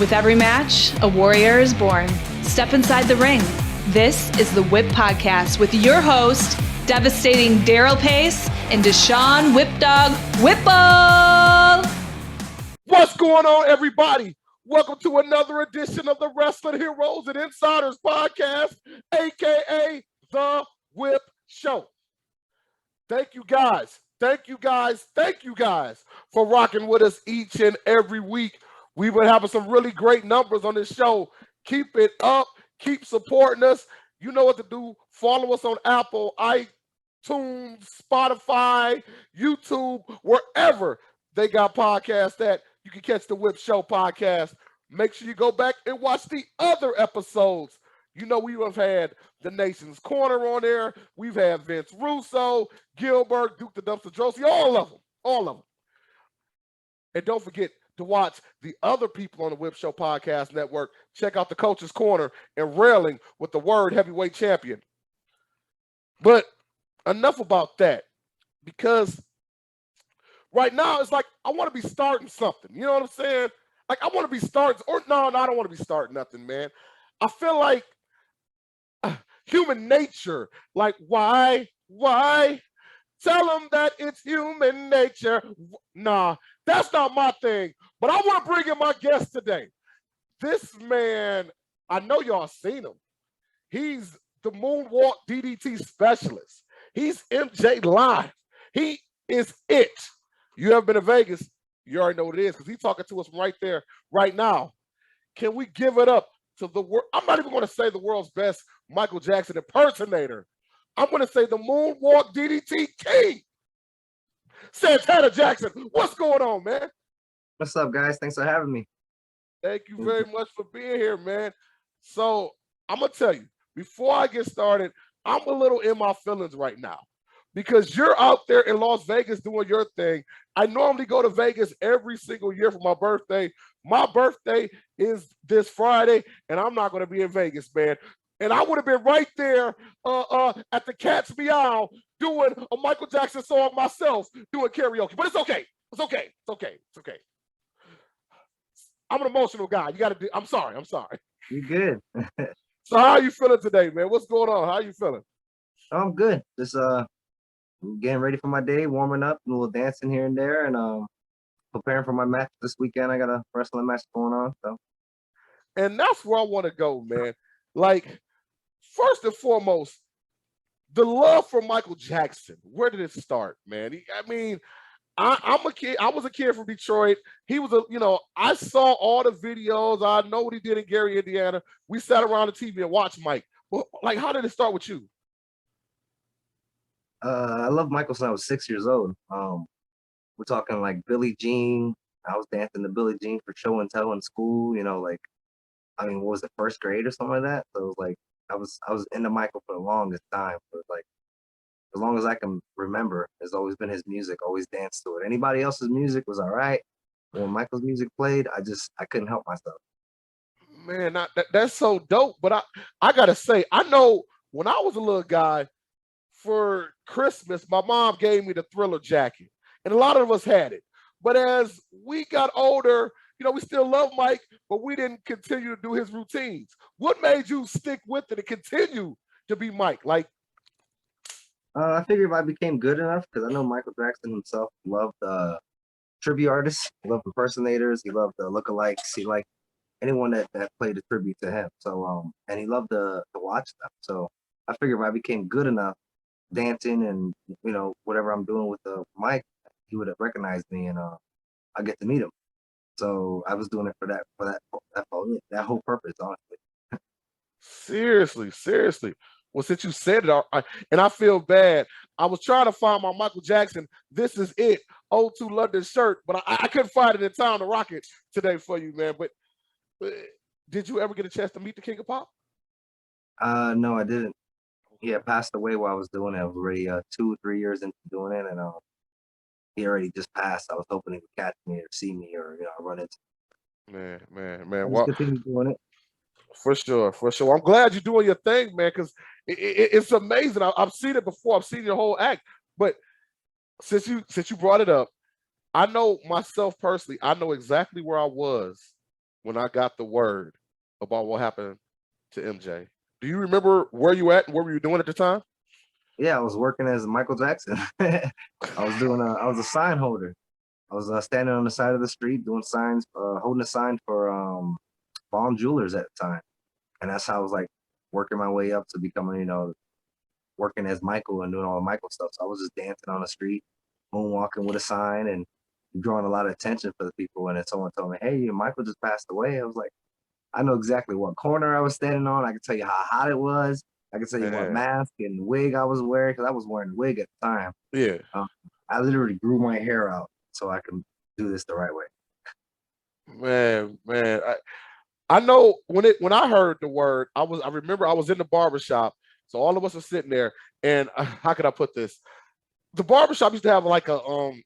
With every match, a warrior is born. Step inside the ring. This is the Whip Podcast with your host, devastating Daryl Pace and Deshaun Whipdog Whipple. What's going on, everybody? Welcome to another edition of the Wrestling Heroes and Insiders Podcast, aka The Whip Show. Thank you guys for rocking with us each and every week. We've been having some really great numbers on this show. Keep it up. Keep supporting us. You know what to do. Follow us on Apple, iTunes, Spotify, YouTube, wherever they got podcasts at. You can catch the Whip Show podcast. Make sure you go back and watch the other episodes. You know, we have had the Nation's Corner on there. We've had Vince Russo, Gilbert, Duke the Dumpster Drosy, all of them. And don't forget to watch the other people on the Whip Show Podcast Network. Check out the Coach's Corner and Railing with the Word Heavyweight Champion. But enough about that, because right now it's like I want to be starting something. You know what I'm saying? Like I want to be starting, or no, I don't want to be starting nothing, man. I feel like human nature, like why? Tell them that it's human nature. Nah, that's not my thing. But I want to bring in my guest today. This man, I know y'all seen him. He's the Moonwalk DDT specialist. He's MJ Live. He is it. You haven't been to Vegas, you already know what it is, because he's talking to us right there, right now. Can we give it up to the world? I'm not even going to say the world's best Michael Jackson impersonator. I'm going to say the Moonwalk DDT King, Santana Jackson. What's going on, man? What's up, guys? Thanks for having me. Thank you very much for being here, man. So I'm going to tell you, before I get started, I'm a little in my feelings right now because you're out there in Las Vegas doing your thing. I normally go to Vegas every single year for my birthday. My birthday is this Friday, and I'm not going to be in Vegas, man. And I would have been right there at the Cat's Meow doing a Michael Jackson song myself, doing karaoke. But it's okay. It's okay. I'm an emotional guy. You got to do. I'm sorry. You good? So how are you feeling today, man? What's going on? How are you feeling? I'm good. Just getting ready for my day, warming up, a little dancing here and there, and preparing for my match this weekend. I got a wrestling match going on. So, and that's where I want to go, man. Like, first and foremost, the love for Michael Jackson. Where did it start, man? I'm a kid. I was a kid from Detroit. He was I saw all the videos. I know what he did in Gary, Indiana. We sat around the TV and watched Mike. Well, like, how did it start with you? I love Michael since I was 6 years old. We're talking like Billie Jean. I was dancing to Billie Jean for show and tell in school. What was it, first grade or something like that? So it was like I was into Michael for the longest time. But like as long as I can remember, it's always been his music. Always danced to it. Anybody else's music was all right. When Michael's music played, I couldn't help myself. Man, that's so dope. But I gotta say, I know when I was a little guy, for Christmas, my mom gave me the Thriller jacket, and a lot of us had it. But as we got older, we still love Mike, but we didn't continue to do his routines. What made you stick with it and continue to be Mike? Like, I figured if I became good enough, because I know Michael Jackson himself loved tribute artists, he loved impersonators, he loved the lookalikes, he liked anyone that played a tribute to him. So, and he loved to watch them. So I figured if I became good enough dancing and whatever I'm doing with the mic, he would have recognized me, and I get to meet him. So I was doing it for that whole purpose, honestly. Seriously. Well, since you said it, and I feel bad. I was trying to find my Michael Jackson "This Is It" O2 London shirt, but I couldn't find it in time to rock it today for you, man. But did you ever get a chance to meet the King of Pop? No, I didn't. He had passed away while I was doing it. I was already 2-3 years into doing it, and he already just passed. I was hoping he would catch me or see me or run into me. Man. Well, continue doing it. For sure. I'm glad you're doing your thing, man, because it's amazing. I've seen it before. I've seen your whole act. But since you brought it up, I know myself personally, I know exactly where I was when I got the word about what happened to MJ. Do you remember where you at and what were you doing at the time? Yeah, I was working as Michael Jackson. I was a sign holder. I was standing on the side of the street doing signs, holding a sign for Bond Jewelers at the time, and that's how I was like working my way up to becoming, working as Michael and doing all the Michael stuff. So I was just dancing on the street, moonwalking with a sign, and drawing a lot of attention for the people. And then someone told me, "Hey, Michael just passed away." I was like, I know exactly what corner I was standing on. I can tell you how hot it was. I can tell you what mask and wig I was wearing, because I was wearing a wig at the time. Yeah. I literally grew my hair out so I can do this the right way. Man, I know when I heard the word, I remember I was in the barbershop, so all of us are sitting there, and how could I put this? The barbershop used to have like the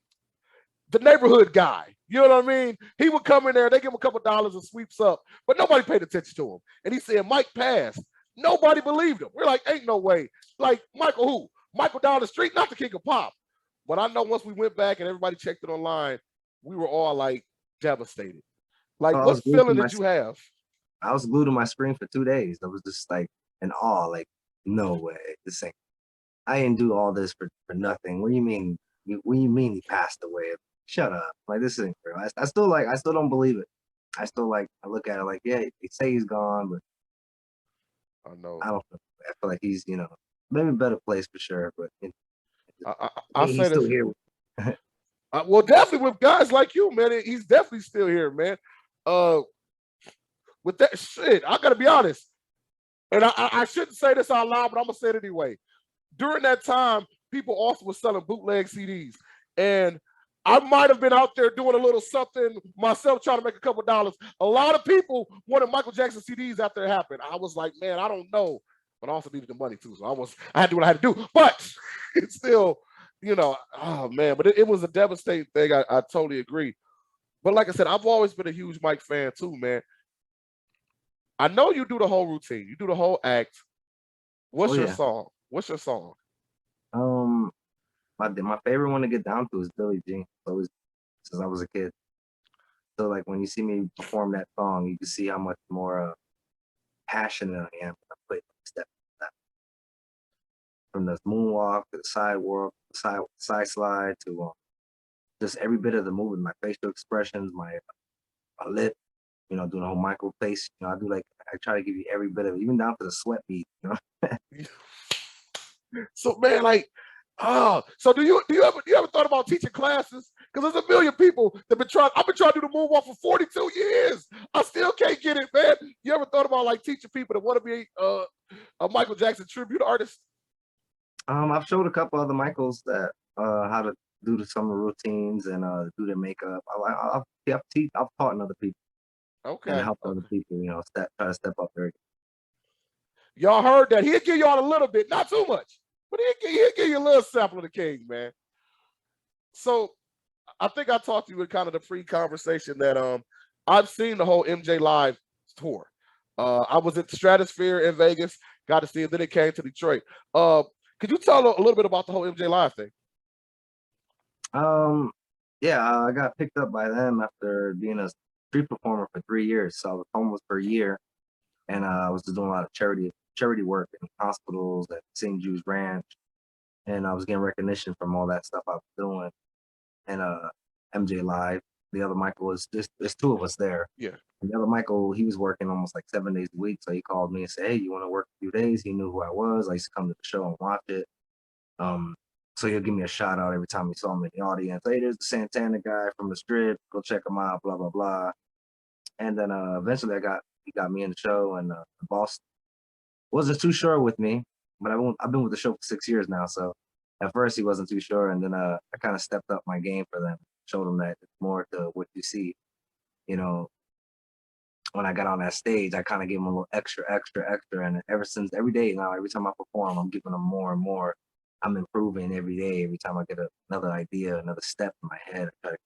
neighborhood guy. You know what I mean? He would come in there, they give him a couple dollars and sweeps up, but nobody paid attention to him. And he said, Mike passed. Nobody believed him. We're like, ain't no way. Like, Michael who? Michael down the street, not the king of pop. But I know once we went back and everybody checked it online, we were all like devastated. Like, what feeling did you have? I was glued to my screen for 2 days. I was just like in awe, like, no way. This ain't, I didn't do all this for nothing. What do you mean? What do you mean he passed away? Shut up. Like, this isn't real. I still don't believe it. I look at it like, yeah, they say he's gone, but I know. I don't know. I feel like he's, maybe a better place for sure, but he's still here. Well, definitely with guys like you, man, he's definitely still here, man. With that shit, I gotta be honest, and I shouldn't say this out loud, but I'm gonna say it anyway. During that time, people also were selling bootleg CDs, and I might have been out there doing a little something myself, trying to make a couple dollars. A lot of people wanted Michael Jackson CDs after it happened. I was like, man, I don't know, but I also needed the money too, so I had to do what I had to do. But it's still, oh man, but it was a devastating thing. I totally agree. But like I said, I've always been a huge Mike fan too, man. I know you do the whole routine. You do the whole act. What's your song? What's your song? My favorite one to get down to is Billie Jean. Always, since I was a kid. So like when you see me perform that song, you can see how much more passionate I am when I play the step. From the moonwalk to the sidewalk, side slide to just every bit of the movement, my facial expressions, my lip, doing the whole Michael face. I try to give you every bit of it, even down to the sweat beat. So man, like, so do you ever thought about teaching classes? Because there's a million people that I've been trying to do the moonwalk for 42 years. I still can't get it, man. You ever thought about like teaching people that want to be a Michael Jackson tribute artist? I've showed a couple other Michaels that how to do the summer routines and do their makeup. I've taught other people. Okay. And help other people, try to step up there. Y'all heard that. He'll give y'all a little bit, not too much, but he'll give you a little sample of the King, man. So I think I talked to you in kind of the pre-conversation that I've seen the whole MJ Live tour. I was at the Stratosphere in Vegas, got to see it, then it came to Detroit. Could you tell a little bit about the whole MJ Live thing? Yeah, I got picked up by them after being a street performer for 3 years. So I was homeless for a year, and I was just doing a lot of charity work in hospitals at St. Jude's Ranch, and I was getting recognition from all that stuff I was doing. And MJ Live, the other Michael was just, there's two of us there. Yeah. And the other Michael, he was working almost like 7 days a week, so he called me and said, "Hey, you want to work a few days?" He knew who I was. I used to come to the show and watch it. So he'll give me a shout out every time he saw me in the audience. "Hey, there's the Santana guy from the Strip. Go check him out." Blah blah blah. And then eventually he got me in the show, and the boss wasn't too sure with me, but I've been with the show for 6 years now. So at first he wasn't too sure, and then I kind of stepped up my game for them, showed them that it's more to what you see. When I got on that stage, I kind of gave them a little extra, and every day now, every time I perform, I'm giving them more and more. I'm improving every day. Every time I get another idea, another step in my head, I try to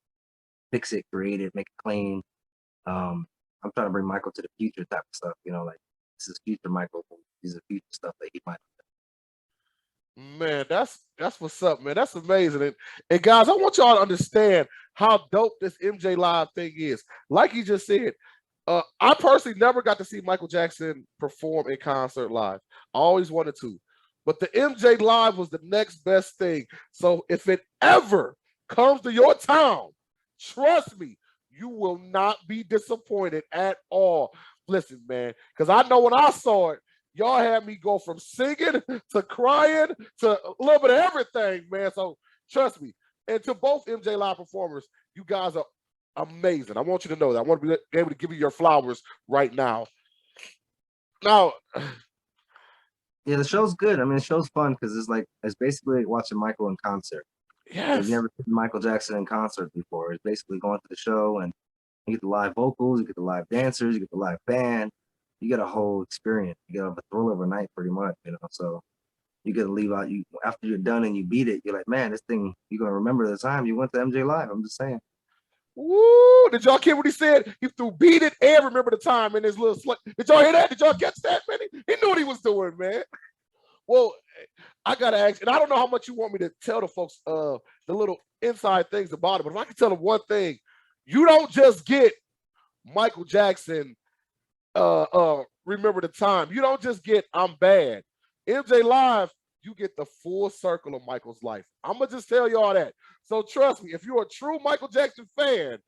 fix it, create it, make it clean. I'm trying to bring Michael to the future type of stuff. Like this is future Michael. These are future stuff that he might. Man, that's what's up, man. That's amazing. And guys, I want y'all to understand how dope this MJ Live thing is. Like he just said, I personally never got to see Michael Jackson perform in concert live. I always wanted to. But the MJ Live was the next best thing. So if it ever comes to your town, trust me, you will not be disappointed at all. Listen, man, because I know when I saw it, y'all had me go from singing to crying to a little bit of everything, man. So trust me. And to both MJ Live performers, you guys are amazing. I want you to know that. I want to be able to give you your flowers right now. Now, Yeah, the show's good. I mean, the show's fun because it's basically like watching Michael in concert. yes. You've never seen Michael Jackson in concert before. It's basically going to the show and you get the live vocals, you get the live dancers, you get the live band. You get a whole experience. You get a thrill of a night, pretty much. So you get to leave out. You after you're done and you beat it, you're like, man, this thing. You're gonna remember the time you went to MJ Live. I'm just saying. Woo! Did y'all hear what he said? He threw beat it and remember the time in his little slut. Did y'all hear that? Did y'all catch that, man? He knew what he was doing, man. Well, I gotta ask, and I don't know how much you want me to tell the folks the little inside things about it, but if I can tell them one thing, you don't just get Michael Jackson remember the time. You don't just get I'm bad. MJ Live, you get the full circle of Michael's life. I'm gonna just tell y'all that. So trust me, if you're a true Michael Jackson fan,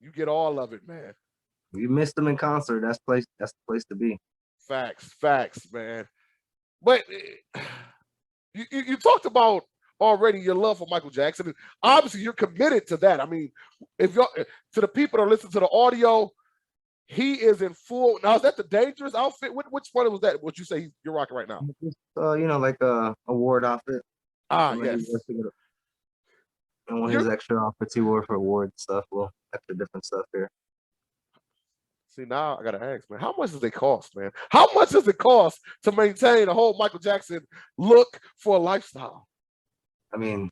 you get all of it, man. You missed them in concert. That's the place to be. Facts, man. But you talked about already your love for Michael Jackson. And obviously, you're committed to that. I mean, if y'all to the people that listen to the audio, he is in full. Now, is that the dangerous outfit? Which one was that? What you say you're rocking right now? Like a award outfit. Yes. And one of his extra outfits he wore for award stuff. Well, extra different stuff here. See, now I gotta ask, man, how much does it cost, man? How much does it cost to maintain a whole Michael Jackson look for a lifestyle? I mean,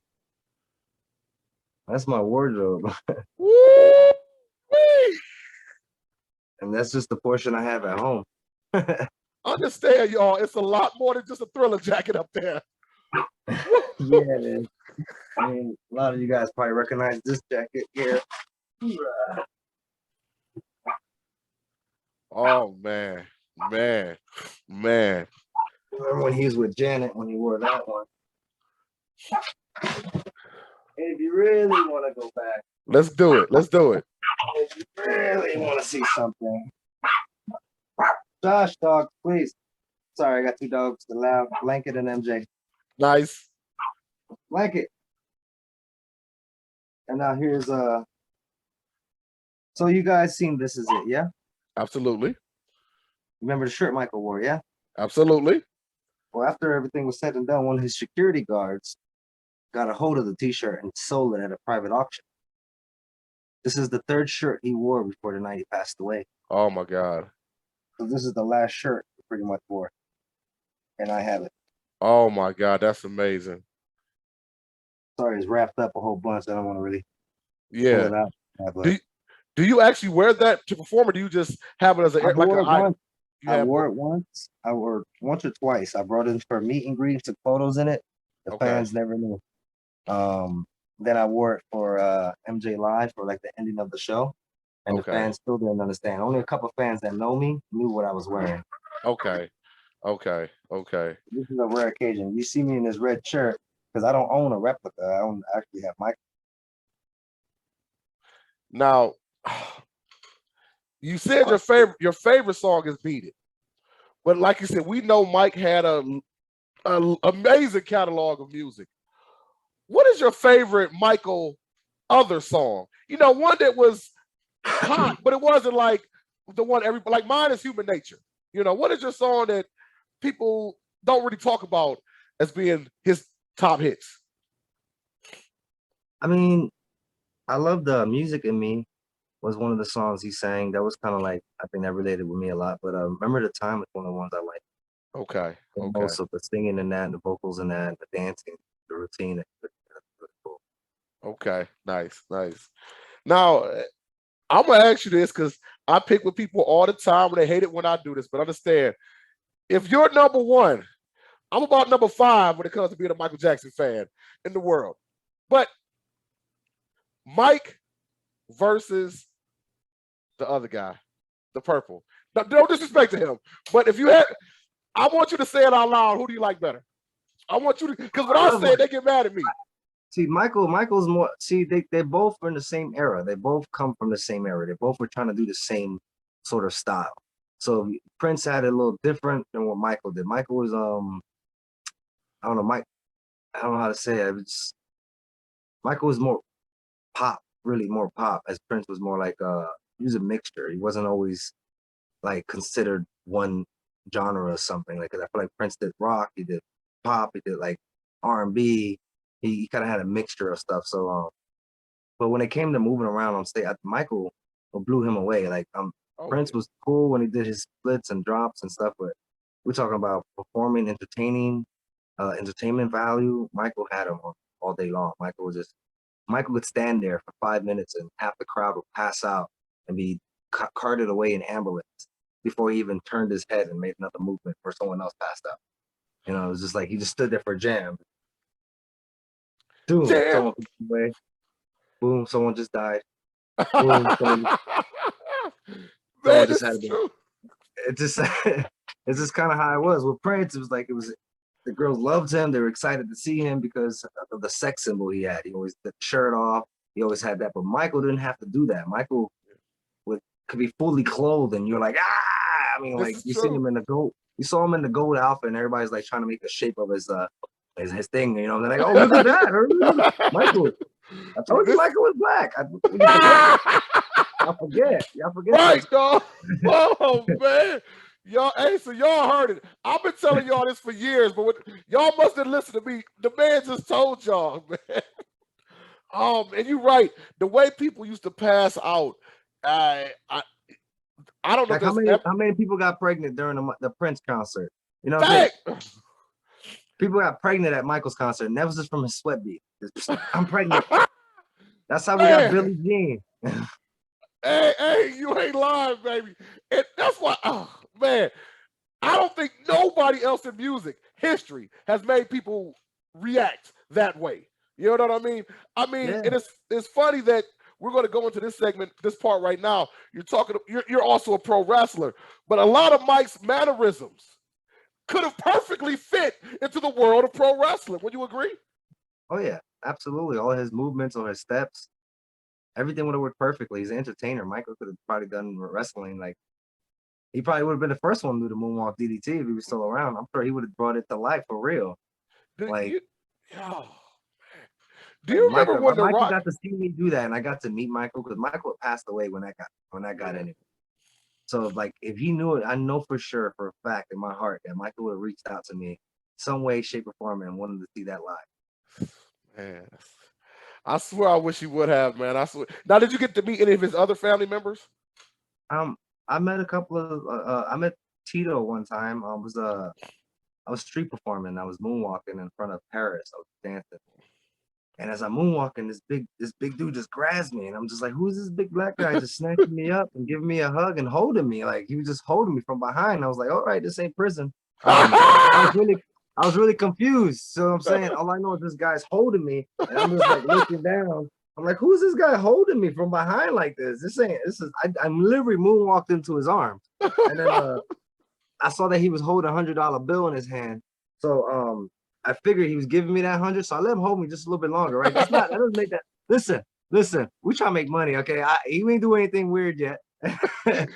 that's my wardrobe. Woo-wee! And that's just the portion I have at home. Understand, y'all, it's a lot more than just a Thriller jacket up there. Yeah, man. I mean, a lot of you guys probably recognize this jacket here. Oh, man. Remember when he was with Janet when he wore that one? And if you really want to go back, let's do it. If you really want to see something, Josh, dog, please. Sorry, I got two dogs, the loud Blanket and MJ. Nice. Blanket. And now here's so you guys seen This Is It, yeah? Absolutely. Remember the shirt Michael wore, yeah? Absolutely. Well, after everything was said and done, one of his security guards got a hold of the t-shirt and sold it at a private auction. This is the third shirt he wore before the night he passed away. Oh my God. So this is the last shirt he pretty much wore. And I have it. Oh my God, that's amazing. Sorry, it's wrapped up a whole bunch. I don't want to really pull it out. Do you actually wear that to perform, or do you just have it as I wore it once. I wore it once or twice. I brought it for meet and greets, took photos in it. The fans never knew. Then I wore it for MJ Live for like the ending of the show. And the fans still didn't understand. Only a couple fans that know me knew what I was wearing. Okay. This is a rare occasion. You see me in this red shirt because I don't own a replica. I actually have my. Now, you said your favorite song is "Beat It," but like you said, we know Mike had an amazing catalog of music. What is your favorite Michael other song? You know, one that was hot, but it wasn't like the one everybody like. Mine is "Human Nature." You know, what is your song that people don't really talk about as being his top hits? I mean, I love the Music in Me was one of the songs he sang. That was kind of like, I think that related with me a lot. But Remember the Time was one of the ones I like. Okay. Also the singing and that, the vocals and that, the dancing, the routine. That's really cool. Okay, nice. Now, I'm gonna ask you this because I pick with people all the time and they hate it when I do this, but understand, if you're number one, I'm about number 5 when it comes to being a Michael Jackson fan in the world. But Mike versus The other guy, the purple. No disrespect to him, but if you had, I want you to say it out loud. Who do you like better? I want you to, because when I say it, they get mad at me. See, Michael's more. See, they both are in the same era. They both come from the same era. They both were trying to do the same sort of style. So Prince had it a little different than what Michael did. Michael was I don't know, I don't know how to say it. Michael was more pop, really more pop, as Prince was more like he was a mixture. He wasn't always like considered one genre or something. Like, 'cause I feel like Prince did rock, he did pop, he did like R&B. He kind of had a mixture of stuff. So but when it came to moving around on stage, Michael blew him away. Like Prince was cool when he did his splits and drops and stuff, but we're talking about performing, entertaining, entertainment value. Michael had him all day long. Michael would stand there for 5 minutes and half the crowd would pass out and be carted away in ambulance before he even turned his head and made another movement where someone else passed out. You know, it was just like he just stood there for a jam. Boom, someone away. Boom, someone just died. Boom, someone just had to. It just it's just kind of how it was with Prince. It was the girls loved him. They were excited to see him because of the sex symbol he had. He always had the shirt off. He always had that. But Michael didn't have to do that. Michael could be fully clothed, and you're like, ah! I mean, like you see him in the gold. You saw him in the gold outfit, and everybody's like trying to make the shape of his thing. You know, they're like, oh, look at that, Michael. I told you Michael was black. I forget. Right, dog. Oh man. Y'all, hey, so y'all heard it. I've been telling y'all this for years, but y'all must have listened to me. The man just told y'all, man. And you're right. The way people used to pass out, I don't know. Like how many people got pregnant during the Prince concert? You know, people got pregnant at Michael's concert, and that was just from his sweat beat. I'm pregnant. That's how we got Billie Jean. Hey, you ain't lying, baby. And that's why, oh man, I don't think nobody else in music history has made people react that way. You know what I mean? And it's funny that we're going to go into this segment, this part right now. You're also a pro wrestler, but a lot of Mike's mannerisms could have perfectly fit into the world of pro wrestling. Would you agree? Oh yeah, absolutely. All his movements, all his steps, everything would have worked perfectly. He's an entertainer. Michael could have probably done wrestling. Like, he probably would have been the first one to do the Moonwalk DDT if he was still around. I'm sure he would have brought it to life for real. Do you remember when Michael got to see me do that, and I got to meet Michael because Michael passed away when that got anyway. So like, if he knew it, I know for sure, for a fact in my heart, that Michael would have reached out to me some way, shape, or form and wanted to see that live. Man, I swear I wish he would have, man. I swear. Now, did you get to meet any of his other family members? I met a couple of I met Tito one time. I was street performing. I was moonwalking in front of Paris. I was dancing. And as I'm moonwalking, this big dude just grabs me, and I'm just like, "Who's this big black guy just snatching me up and giving me a hug and holding me?" Like, he was just holding me from behind. I was like, "All right, this ain't prison." I was really confused. So I'm saying, all I know is this guy's holding me, and I'm just like looking down. I'm like, "Who's this guy holding me from behind like this? I'm literally moonwalked into his arms." And then I saw that he was holding $100 bill in his hand. So I figured he was giving me that 100, so I let him hold me just a little bit longer, right? That doesn't make that. Listen, we try to make money, okay? He ain't do anything weird yet. He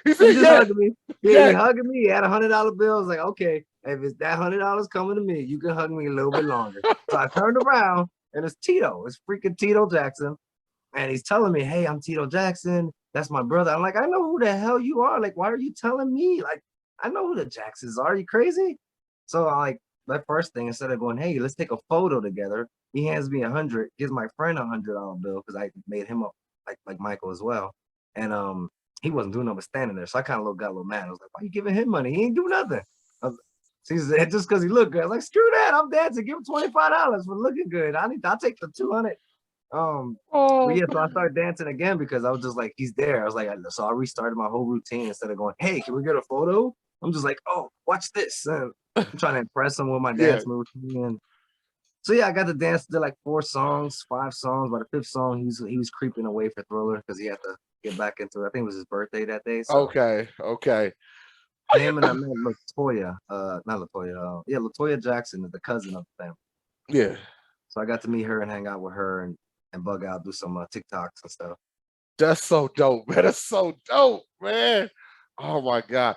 just hugging me. Yeah, he hugging me. He had $100 bill. I was like, okay, if it's that $100 coming to me, you can hug me a little bit longer. So I turned around, and it's Tito. It's freaking Tito Jackson. And he's telling me, "Hey, I'm Tito Jackson. That's my brother." I'm like, "I know who the hell you are. Like, why are you telling me? Like, I know who the Jacksons are. Are you crazy?" So that first thing, instead of going, "Hey, let's take a photo together," he hands me 100, gives my friend $100 bill because I made him up like Michael as well. And he wasn't doing nothing but standing there. So I kind of got a little mad. I was like, "Why you giving him money? He ain't do nothing." He said, "Just because he looked good." I was like, "Screw that. I'm dancing. Give him $25 for looking good. I'll take the 200. But yeah, so I started dancing again because I was just like, he's there. I was like, so I restarted my whole routine. Instead of going, "Hey, can we get a photo?" I'm just like, "Oh, watch this." I'm trying to impress him with my dance routine. And so yeah, I got to dance, did like 4 songs, 5 songs. By the 5th song, he was creeping away for Thriller because he had get back into it. I think it was his birthday that day. So Okay. him and I met Latoya, not Latoya, yeah, Latoya Jackson is the cousin of the family. Yeah. So I got to meet her and hang out with her and bug out, do some TikToks and stuff. That's so dope, man. That's so dope, man. Oh my God.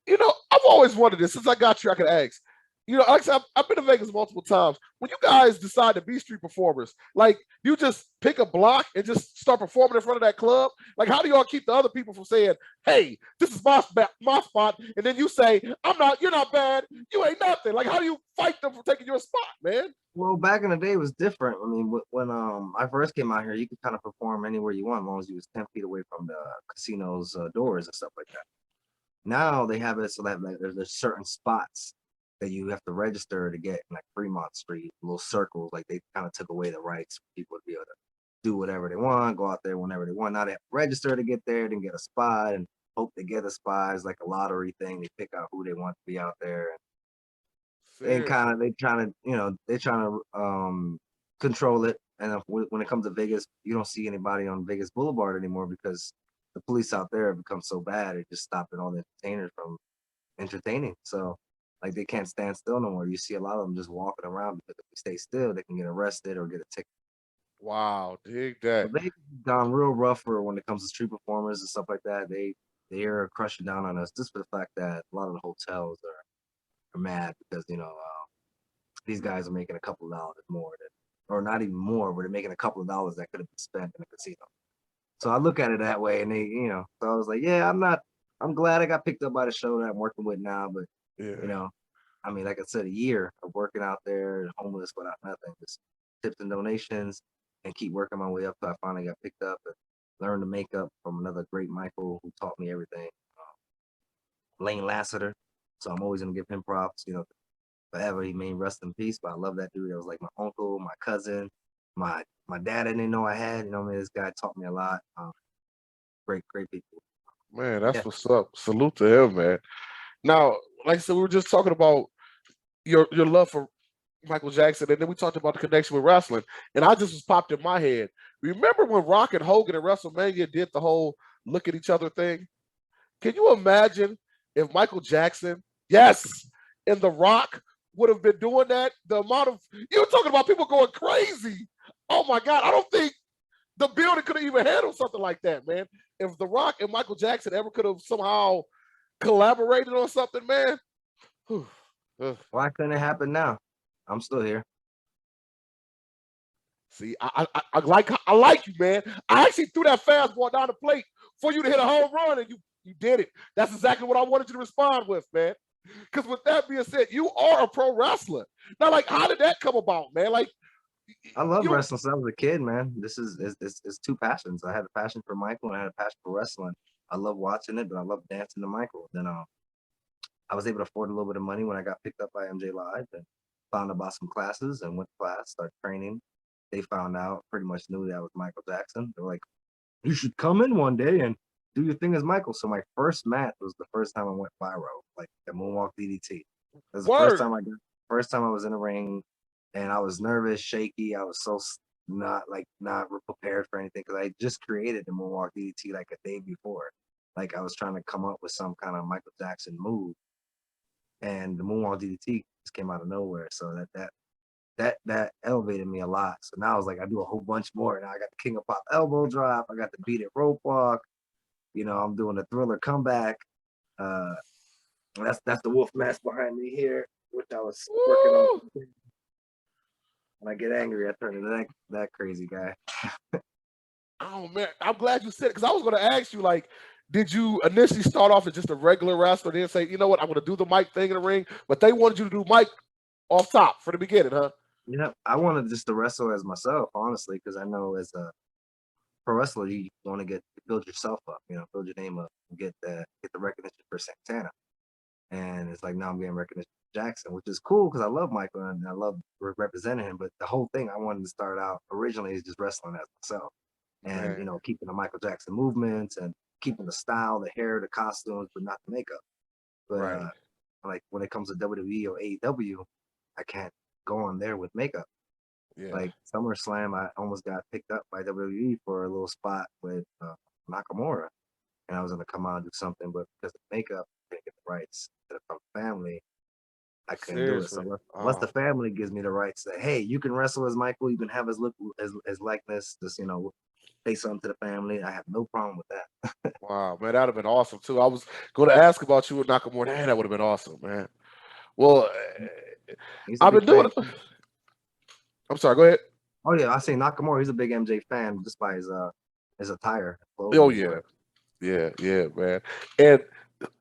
I've always wondered this. Since I got you, I can ask. Like I said, I've been to Vegas multiple times. When you guys decide to be street performers, like you just pick a block and just start performing in front of that club. Like, how do y'all keep the other people from saying, "Hey, this is my spot," and then you say, You're not bad. You ain't nothing." Like, how do you fight them from taking your spot, man? Well, back in the day, it was different. I mean, when I first came out here, you could kind of perform anywhere you want, as long as you was 10 feet away from the casino's doors and stuff like that. Now they have it so that like, there's certain spots that you have to register to get, like Fremont Street, little circles. Like they kind of took away the rights for people to be able to do whatever they want, go out there whenever they want. Now they have to register to get there, then get a spot, and hope they get a spot. It's like a lottery thing. They pick out who they want to be out there, and kind of they trying to control it. And when it comes to Vegas, you don't see anybody on Vegas Boulevard anymore because the police out there have become so bad. It just stopping all the entertainers from entertaining. So like they can't stand still no more. You see a lot of them just walking around because if they stay still, they can get arrested or get a ticket. Wow, dig that. So they've gone real rougher when it comes to street performers and stuff like that. They are crushing down on us just for the fact that a lot of the hotels are mad because these guys are making a couple of dollars more or not even more, but they're making a couple of dollars that could have been spent in a casino. So I look at it that way, and so I was like, yeah, I'm glad I got picked up by the show that I'm working with now, but Yeah. I mean, like I said, a year of working out there, homeless without nothing, just tips and donations, and keep working my way up till I finally got picked up and learned the makeup from another great Michael who taught me everything, Lane Lassiter. So I'm always gonna give him props, forever. He may rest in peace, but I love that dude. That was like my uncle, my cousin, my dad. I didn't know I had. This guy taught me a lot. Great people. Man, that's what's up. Salute to him, man. Now, like I said, we were just talking about your love for Michael Jackson, and then we talked about the connection with wrestling, and I just was popped in my head. Remember when Rock and Hogan at WrestleMania did the whole look at each other thing? Can you imagine if Michael Jackson, yes, and The Rock would have been doing that? The amount of you were talking about people going crazy. Oh my God, I don't think the building could have even handled something like that, man. If The Rock and Michael Jackson ever could have somehow collaborated on something, man. Why couldn't it happen now? I'm still here. See, I like you, man. I actually threw that fastball down the plate for you to hit a home run, and you did it. That's exactly what I wanted you to respond with, man. Because with that being said, you are a pro wrestler. Now, like, how did that come about, man? Like, I love wrestling since I was a kid, man. This is two passions. I had a passion for Michael and I had a passion for wrestling. I love watching it, but I love dancing to Michael. Then I was able to afford a little bit of money when I got picked up by MJ Live and found about some classes and went to class, started training. They found out, pretty much knew that I was Michael Jackson. They're like, you should come in one day and do your thing as Michael. So my first match was the first time I went viral, like the Moonwalk DDT. It was the first time I was in a ring, and I was nervous, shaky. I was so not prepared for anything because I just created the Moonwalk DDT like a day before. Like I was trying to come up with some kind of Michael Jackson move, and the Moonwalk DDT just came out of nowhere. So that elevated me a lot. So now I was like, I do a whole bunch more. Now I got the King of Pop elbow drop. I got the Beat It rope walk. I'm doing the Thriller comeback. That's the Wolf mask behind me here, which I was working on. When I get angry, I turn into that crazy guy. Oh man, I'm glad you said it because I was going to ask you, like, did you initially start off as just a regular wrestler, then say, you know what, I'm going to do the mic thing in the ring, but they wanted you to do mic off top from the beginning, huh? Yeah, I wanted just to wrestle as myself, honestly, because I know as a pro wrestler, you want to build yourself up, build your name up, get the recognition for Santana. And it's like now I'm getting recognition for Jackson, which is cool because I love Michael and I love representing him. But the whole thing I wanted to start out originally is just wrestling as myself, and keeping the Michael Jackson movements and keeping the style, the hair, the costumes, but not the makeup. But like when it comes to WWE or AEW, I can't go on there with makeup. Like SummerSlam, I almost got picked up by WWE for a little spot with Nakamura, and I was gonna come out and do something, but because of makeup, I didn't get the rights to the family. I couldn't do it. So once the family gives me the rights that, hey, you can wrestle as Michael, you can have his look, his likeness, just say something to the family. I have no problem with that. Wow, man, that'd have been awesome too. I was going to ask about you with Nakamura. Man, that would have been awesome, man. Well, I've been doing it. I'm sorry. Go ahead. Oh yeah, I say Nakamura. He's a big MJ fan just by his attire. Oh yeah, man. And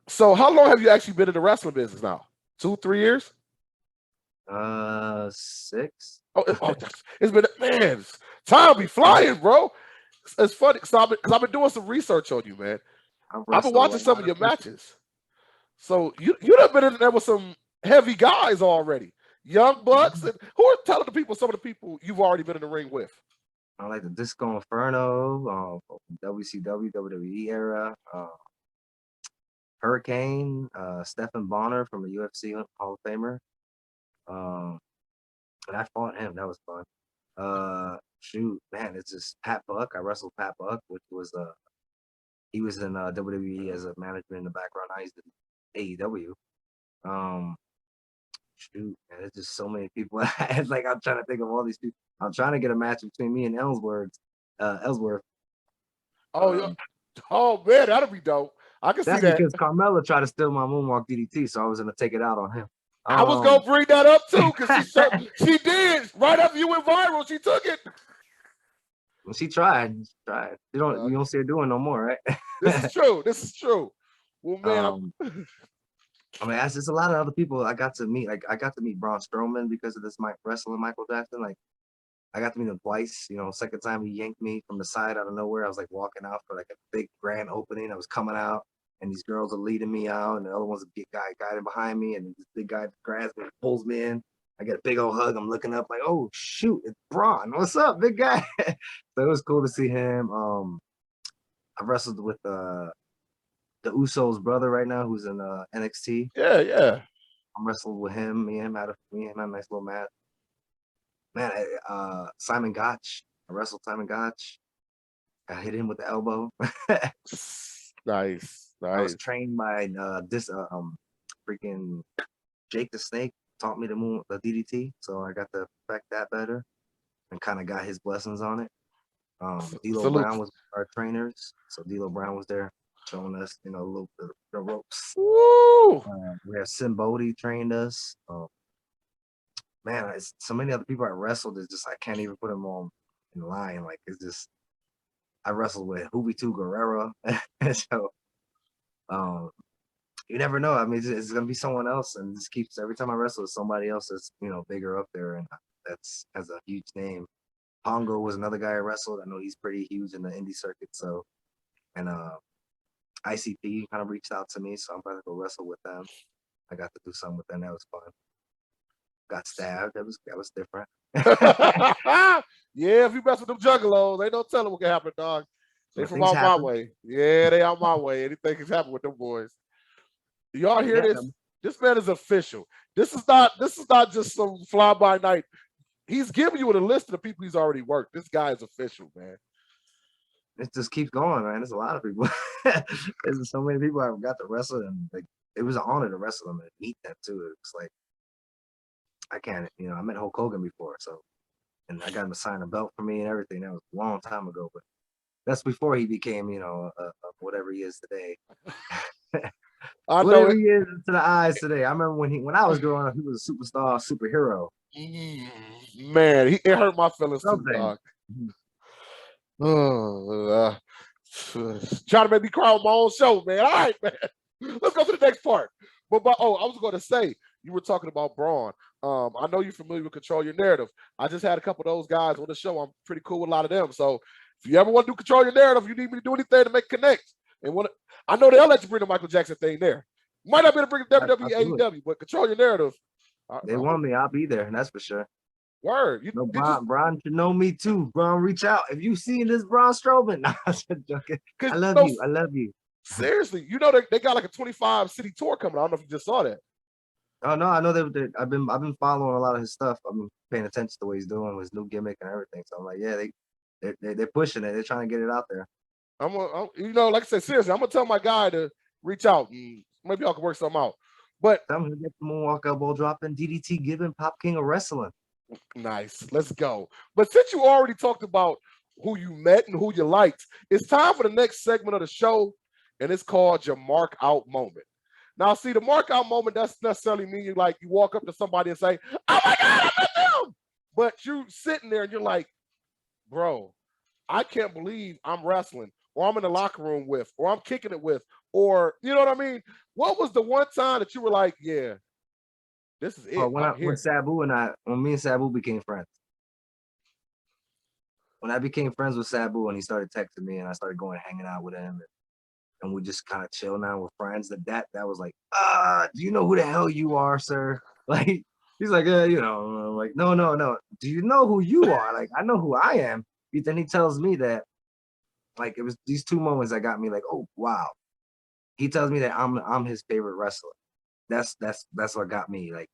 so, how long have you actually been in the wrestling business now? 2-3 years? 6. Oh, it's been, man. Time be flying, bro. It's funny because I've been doing some research on you, man. I've been watching some of your matches. So you'd have been in there with some heavy guys already. Young Bucks, and who are telling the people some of the people you've already been in the ring with? I like the Disco Inferno, WCW, WWE era, Hurricane, Stephen Bonner from the UFC Hall of Famer. And I fought him. That was fun. Shoot, man, it's just Pat Buck. I wrestled Pat Buck, which was he was in WWE as a manager in the background. I used to AEW. Shoot, man, there's just so many people. Like I'm trying to think of all these people. I'm trying to get a match between me and Ellsworth. Oh, yeah. Oh man, that'll be dope. I can see that. That's because Carmella tried to steal my Moonwalk DDT, so I was gonna take it out on him. I was gonna bring that up too, because she did right after you went viral. She took it. Well, she tried. You don't see her doing no more, right? This is true. Well, man, I mean, there's a lot of other people I got to meet. Like I got to meet Braun Strowman because of this wrestling Michael Jackson. Like I got to meet him twice. Second time he yanked me from the side out of nowhere. I was like walking out for like a big grand opening. I was coming out, and these girls are leading me out, and the other one's a big guy guiding behind me, and this big guy grabs me, pulls me in. I get a big old hug. I'm looking up like, oh shoot, it's Braun. What's up, big guy? So it was cool to see him. I wrestled with the Usos brother right now, who's in NXT. Yeah. I'm wrestling with him. Me and him had a nice little match. Man, Simon Gotch. I wrestled Simon Gotch. I hit him with the elbow. Nice. I was trained by freaking Jake the Snake. Taught me the DDT, so I got to perfect that better, and kind of got his blessings on it. D'Lo Brown was our trainers, so D'Lo Brown was there showing us, a little bit of the ropes. Woo! We have Sim Bodie trained us. Man, it's so many other people I wrestled. It's just I can't even put them on in line. Like it's just I wrestled with Juventud Guerrero, so you never know. I mean, it's gonna be someone else, and this keeps every time I wrestle with somebody else that's bigger up there, and that's has a huge name. Pongo was another guy I wrestled. I know he's pretty huge in the indie circuit. So, and ICP kind of reached out to me, so I'm about to go wrestle with them. I got to do something with them. That was fun. Got stabbed. That was different. Yeah, if you mess with them juggalos, ain't no telling what can happen, dog. They from out my way. Yeah, they out my way. Anything can happen with them boys. Y'all hear this? This man is official. This is not just some fly by night. He's giving you a list of the people he's already worked. This guy is official, man. It just keeps going, man. There's a lot of people. There's so many people I've got to wrestle, and like it was an honor to wrestle them and meet them too. It's like I can't, I met Hulk Hogan before, so and I got him to sign a belt for me and everything. That was a long time ago, but that's before he became, whatever he is today. Whatever he is to the eyes today. I remember when I was growing up, he was a superstar, superhero. Man, it hurt my feelings too, dog. Trying to make me cry on my own show, man. All right, man. Let's go to the next part. But I was going to say, you were talking about Braun. I know you're familiar with Control Your Narrative. I just had a couple of those guys on the show. I'm pretty cool with a lot of them. So if you ever want to do Control Your Narrative, you need me to do anything to make connect. And I know they'll let you bring the Michael Jackson thing there. Might not be able to bring the WWE, AEW, but Control Your Narrative. They want me. I'll be there. That's for sure. Word. Braun should know me too. Braun, reach out. If you seen this Braun Strowman, no, I'm just joking. I love you. Seriously, they got like a 25 city tour coming. I don't know if you just saw that. Oh no, I know that I've been following a lot of his stuff. I've been paying attention to what he's doing with his new gimmick and everything. So I'm like, yeah, they're pushing it. They're trying to get it out there. Like I said, seriously, I'm gonna tell my guy to reach out and maybe I can work something out. But I'm gonna get the moonwalk elbow dropping, DDT giving, Pop King of wrestling. nice, let's go. But since you already talked about who you met and who you liked, it's time for the next segment of the show, and it's called your mark out moment. Now, see, the mark out moment doesn't necessarily mean you walk up to somebody and say, "Oh my God, I met them," but you sitting there and you're like, "Bro, I can't believe I'm wrestling, or I'm in the locker room with, or I'm kicking it with, or you know what I mean." What was the one time that you were like, "Yeah, this is it. I'm When here." when me and Sabu became friends. When I became friends with Sabu and he started texting me and I started going hanging out with him and we just kind of chill now with friends, that was like, do you know who the hell you are, sir? Like he's like, I'm like, no. Do you know who you are? Like, I know who I am. Then he tells me that, like, it was these two moments that got me like, oh wow. He tells me that I'm his favorite wrestler. That's what got me. Like,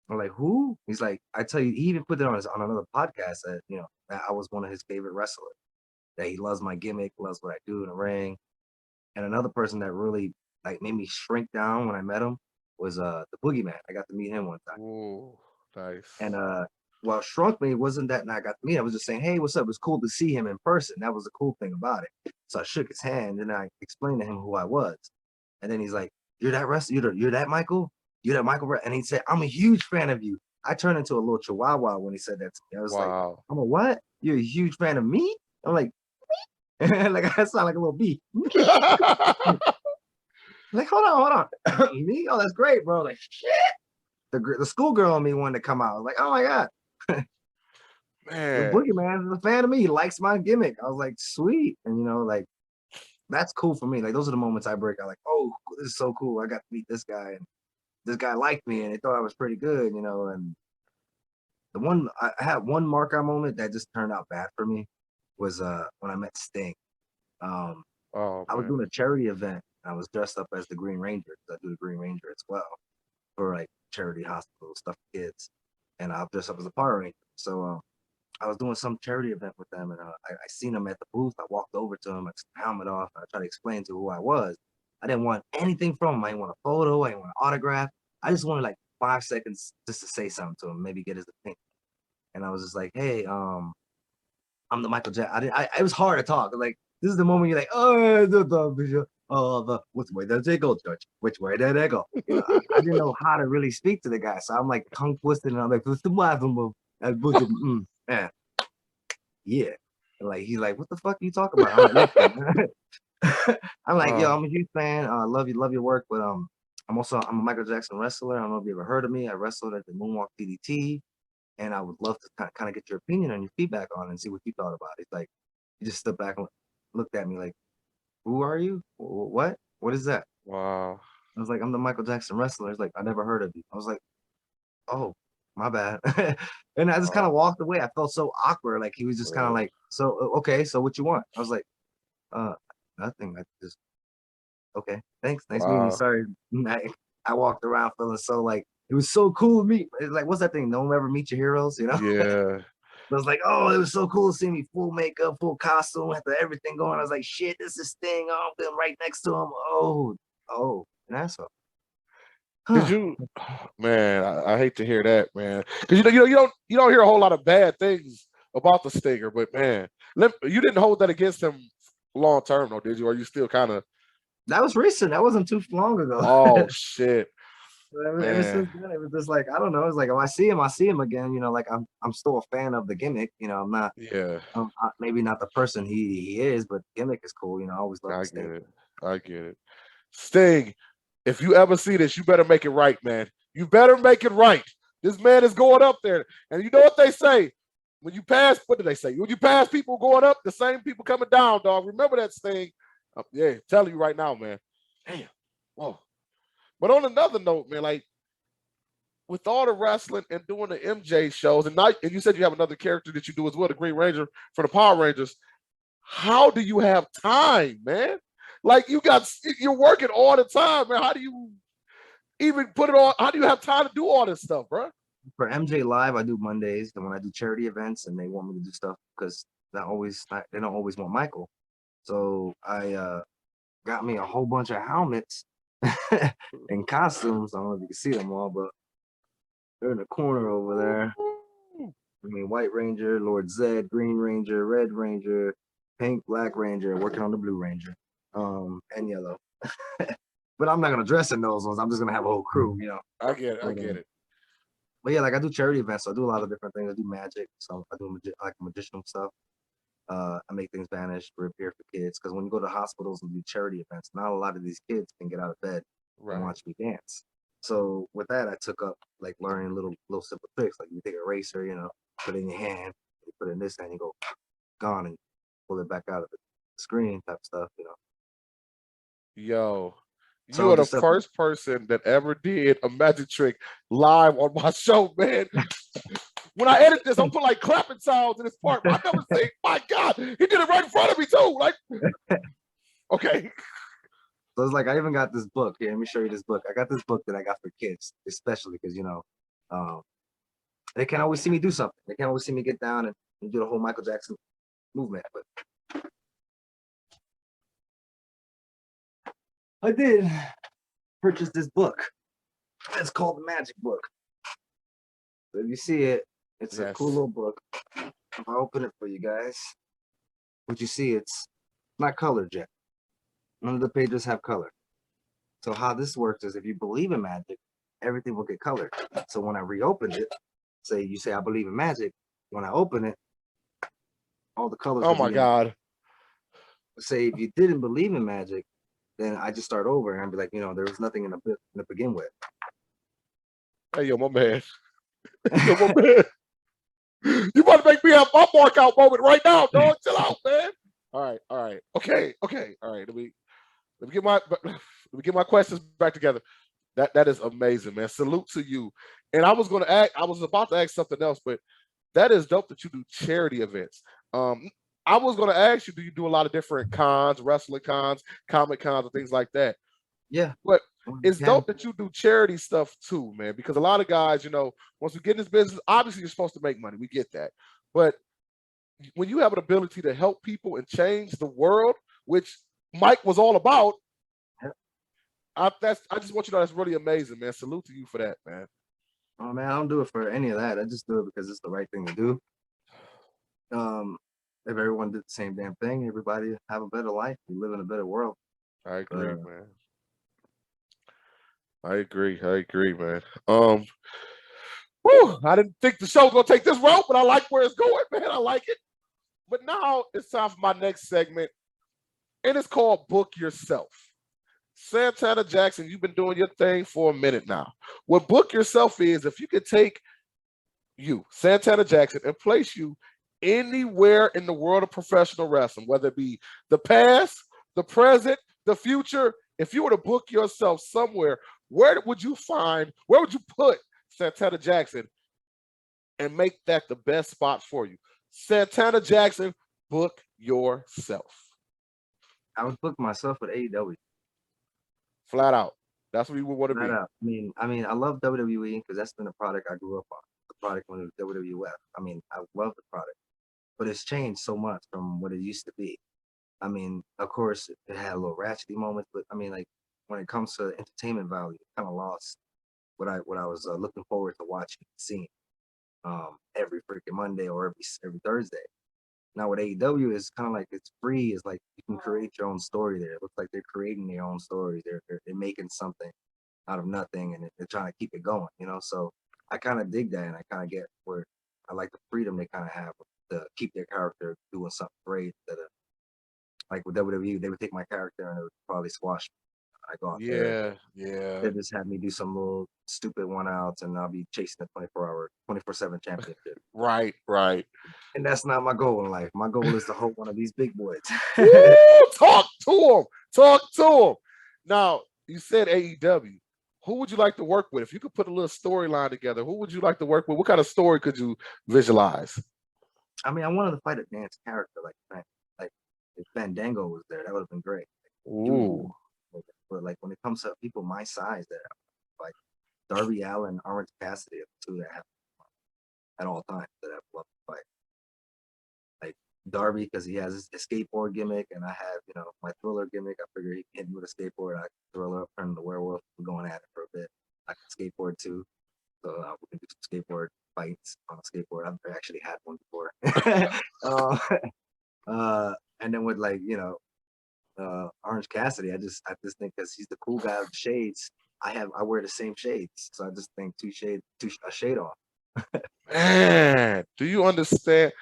I'm like, who? He's like, I tell you, he even put it on another podcast that, that I was one of his favorite wrestlers. That he loves my gimmick, loves what I do in the ring. And another person that really like made me shrink down when I met him was the Boogeyman. I got to meet him one time. Ooh, nice. And what shrunk me wasn't that I got to meet him. I was just saying, hey, what's up? It was cool to see him in person. That was the cool thing about it. So I shook his hand and I explained to him who I was. And then he's like, you're that wrestler? You're that Michael? You're that Michael? And he said, I'm a huge fan of you. I turned into a little chihuahua when he said that to me. I was like, I'm a what? You're a huge fan of me? I'm like, like I sound like a little bee. Like, hold on. Me? Oh, that's great, bro. Like, shit. The schoolgirl in me wanted to come out. I was like, oh my God. The Man. Boogeyman is a fan of me. He likes my gimmick. I was like, sweet. And like, that's cool for me. Like, those are the moments I break out. Like, oh, this is so cool. I got to meet this guy, and this guy liked me, and they thought I was pretty good. And I had one mark out moment that just turned out bad for me was when I met Sting. I was doing a charity event. I was dressed up as the Green Ranger because I do the Green Ranger as well for like charity hospital stuff for kids, and I'll dress up as a Power Ranger. So I was doing some charity event with them, and I seen him at the booth. I walked over to him, I took the helmet off, I tried to explain to who I was. I didn't want anything from him. I didn't want a photo, I didn't want an autograph. I just wanted like 5 seconds just to say something to him, maybe get his opinion. And I was just like, hey, I'm the Michael Jackson. It was hard to talk. Like, this is the moment you're like, which way does it go, Judge? Which way did it go? I didn't know how to really speak to the guy, so I'm like tongue twisted, and I'm like, what's the move? Yeah. And like, he's like, what the fuck are you talking about? I'm like, yo, I'm a huge fan. Love your work, but I'm a Michael Jackson wrestler. I don't know if you ever heard of me. I wrestled at the Moonwalk DDT. And I would love to kind of get your opinion and your feedback on it and see what you thought about it. Like, he just stood back and looked at me like, who are you? What? What is that? Wow. I was like, I'm the Michael Jackson wrestler. He's like, I never heard of you. I was like, oh, my bad. And I just kind of walked away. I felt so awkward. Like, he was just kind of like, so, okay, so what you want? I was like, nothing. I just, okay, thanks. Nice meeting you. Sorry. I walked around feeling so like, it was so cool to meet. It's like, what's that thing? No one ever meet your heroes, Yeah. I was like, oh, it was so cool to see me full makeup, full costume, had everything going. I was like, shit, this is Sting. Oh, I'm feeling right next to him. Oh, an asshole. Did you, man? I hate to hear that, man. Because you don't hear a whole lot of bad things about the Stinger, but man, you didn't hold that against him long term, though, did you? Or you still kind of? That was recent. That wasn't too long ago. Oh shit. Ever since then, it was just like, I don't know. It's like, if I see him again. Like, I'm still a fan of the gimmick. I'm not. Yeah. Maybe not the person he is, but the gimmick is cool. I always love Sting. I get it. Sting, if you ever see this, you better make it right, man. You better make it right. This man is going up there, and you know what they say. When you pass, what do they say? When you pass people going up, the same people coming down, dog. Remember that, Sting. Yeah, telling you right now, man. Damn. Whoa. But on another note, man, like with all the wrestling and doing the MJ shows, and you said you have another character that you do as well, the Green Ranger for the Power Rangers. How do you have time, man? Like you're working all the time, man. How do you even put it on? How do you have time to do all this stuff, bro? For MJ Live, I do Mondays. And when I do charity events and they want me to do stuff because they don't always want Michael. So I got me a whole bunch of helmets and costumes. I don't know if you can see them all, but they're in the corner over there. I mean, White Ranger, Lord Zed, Green Ranger, Red Ranger, Pink, Black Ranger, working on the Blue Ranger, and Yellow. But I'm not gonna dress in those ones. I'm just gonna have a whole crew, you know. I get it. I get it. But yeah, like I do charity events, so I do a lot of different things. I do magic, so I do like magician stuff. I make things vanish, repair for kids. Because when you go to hospitals and do charity events, not a lot of these kids can get out of bed and watch me dance. So with that, I took up like learning little simple tricks. Like you take a eraser, you know, put it in your hand, you put it in this hand, you go gone and pull it back out of the screen type stuff, you know. Yo, So you are the just first person that ever did a magic trick live on my show, man. When I edit this, I'm putting like clapping sounds in this part. I've never seen. My God, he did it right in front of me too. Like, okay. So it's like I even got this book. Here, let me show you this book. I got this book that I got for kids, especially because you know, they can't always see me do something. They can't always see me get down and do the whole Michael Jackson movement. But I did purchase this book. It's called the Magic Book. So if you see it, it's a cool little book. If I open it for you guys, what you see, it's not colored yet. None of the pages have color. So how this works is if you believe in magic, everything will get colored. So when I reopened it, you say I believe in magic. When I open it, all the colors. Oh my God. Say if you didn't believe in magic, then I just start over and I'd be like, you know, there was nothing in the book to begin with. Hey, yo, my man. Yo, my man. You about to make me have my mark out moment right now, dog. Chill out, man. All right. Okay. All right. Let me get my questions back together. That is amazing, man. Salute to you. And I was about to ask something else, but that is dope that you do charity events. I was gonna ask you, do you do a lot of different cons, wrestling cons, comic cons, and things like that? Yeah. But it's dope that you do charity stuff too, man, because a lot of guys, you know, once we get in this business, obviously you're supposed to make money. We get that. But when you have an ability to help people and change the world, which Mike was all about, I just want you to know that's really amazing, man. Salute to you for that, man. Oh man, I don't do it for any of that. I just do it because it's the right thing to do. If everyone did the same damn thing, everybody have a better life. We live in a better world. I agree, man. I agree, man. I didn't think the show was gonna take this route, but I like where it's going, man. I like it. But now it's time for my next segment, and it's called Book Yourself. Santana Jackson, you've been doing your thing for a minute now. What Book Yourself is, if you could take you, Santana Jackson, and place you anywhere in the world of professional wrestling, whether it be the past, the present, the future, if you were to book yourself somewhere, where would you put Santana Jackson and make that the best spot for you? Santana Jackson, book yourself. I would book myself with AEW. Flat out. That's what you would want to be. Out. I mean, I love WWE because that's been a product I grew up on. The product when it was WWF. I mean, I love the product, but it's changed so much from what it used to be. I mean, of course, it had a little ratchety moments, but I mean, like when it comes to entertainment value, it kind of lost what I was looking forward to watching and seeing every freaking Monday or every Thursday. Now with AEW is kind of like it's free. It's like you can create your own story there. It looks like they're creating their own stories. They're making something out of nothing and they're trying to keep it going, you know? So I kind of dig that and I kind of get where I like the freedom they kind of have to keep their character doing something great that like with WWE, they would take my character and it would probably squash me. I go out there. Yeah. They just have me do some little stupid one outs and I'll be chasing the 24/7 championship. Right. And that's not my goal in life. My goal is to hold one of these big boys. Woo, talk to him. Now, you said AEW. Who would you like to work with? If you could put a little storyline together, who would you like to work with? What kind of story could you visualize? I mean, I wanted to fight a dance character like if Fandango was there, that would have been great. Ooh. But like when it comes to people my size, that fight. Darby Allin, Orange Cassidy are the two that have at all times that I've loved to fight. Like Darby, because he has his skateboard gimmick, and I have, you know, my Thriller gimmick. I figure he can hit me with a skateboard. I can Thriller up, turn the werewolf. We're going at it for a bit. I can skateboard too, so we can do some skateboard fights on a skateboard. I've actually had one before. And then with, like, you know, Orange Cassidy, I just think because he's the cool guy with the shades. I wear the same shades, so I just think a shade off. Man, do you understand?